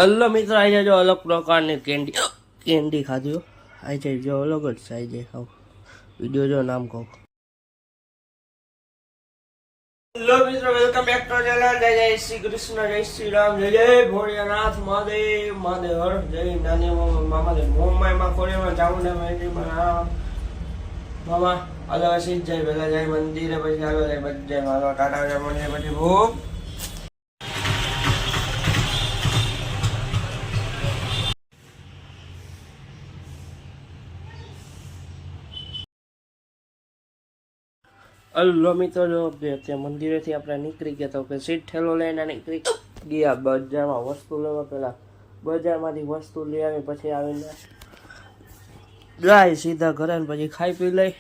અલ્લો મિત્ર આજે જો અલગ પ્રકારની કેન્ડી ખાધી આજે જો અલગ જ છે આજે ખાવ વિડીયો જો નામ કહું. હેલો મિત્રો, વેલકમ બેક ટુ ચેનલ. જય જય શ્રી કૃષ્ણ, જય શ્રી રામ, જય જય ભોળિયાનાથ, મહાદેવ મહાદેવ હર, જય નાની મામા મુંબઈમાં ખોડીમાં ચામુંડા મંદિરમાં મામા અલગ સીધ જાય પેલા જાય મંદિરે, પછી આગળ જાય બધે મારો ટાટા જાય મંદિર, પછી ભૂખ અલ્લો મિત્રો જો ત્યાં મંદિરેથી આપણે નીકળી ગયા તો કે સીટ ઠેલો લઈને નીકળી ગયા બજારમાં વસ્તુ લેવા. પેલા બજારમાંથી વસ્તુ લઈ આવી, પછી આવીને જાય સીધા ઘરે ને પછી ખાઈ પી લઈ.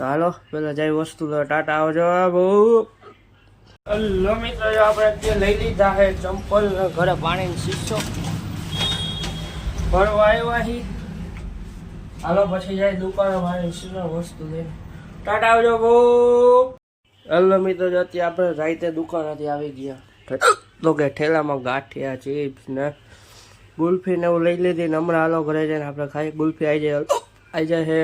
હાલો પેલા જાય વસ્તુ લેવા. ટાટા આવજો બહુ. અલ્લો મિત્રો જો આપણે ત્યાં લઈ લીધા છે ચંપલ, ઘરે પાણીની શીશો ભરવા આવ્યા છીએ. હાલો પછી જાય દુકાને પાણીની શીશો વસ્તુ લઈને. ટાટા આવજો બહુ. હલો મિત્રો જો અત્યારે આપણે રાતે દુકાનેથી આવી ગયા તો કે ઠેલામાં ગાંઠિયા ચિપ્સ ને ગુલ્ફી ને એવું લઈ લીધી ને હમણાં હાલો ઘરે જઈને આપણે ખાઈ. ગુલ્ફી આવી જાય છે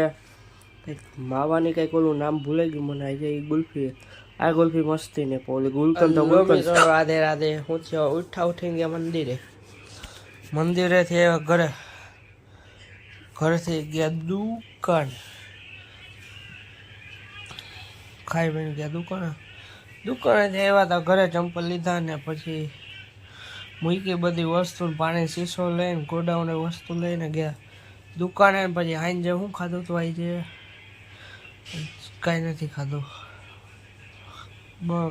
કંઈક માવાની કંઈક ઓલું નામ ભૂલાઈ ગયું મને. આવી જાય ગુલ્ફી, આ ગુલ્ફી મસ્તી ને પોલી ગુલકંદ તો ગુલકંદ. રાધે રાધે. હું થયો ઉઠીને ગયા મંદિરેથી ઘરે, ઘરેથી ગયા દુકાન, ખાઈ પીને ગયા દુકાનેથી આવ્યા હતા ઘરે. ચંપલ લીધા ને પછી મૂકી બધી વસ્તુ, પાણી શીશો લઈને ગોડાઉને વસ્તુ લઈને ગયા દુકાને. પછી આઈને જે શું ખાધું તો આવી જે કાંઈ નથી ખાધું,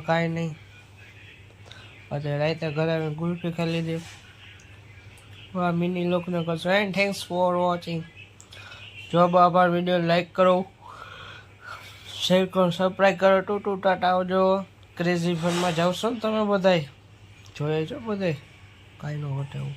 કાંઈ નહીં. પછી રાતે ઘરે આવીને ગુલ્ફી ખાઈ લીધી. આ મિની લોકને કરશો એન્ડ થેન્ક્સ ફોર વોચિંગ. જો આભાર. વિડીયો લાઈક કરો, શેર કરો, સબસ્ક્રાઈબ કરો. ટૂ ટાટા આવજો. ક્રેઝી ફનમાં જાવશો ને તમે બધાય, જોઈ છો બધાય, કાંઈ ન ઘટે એવું.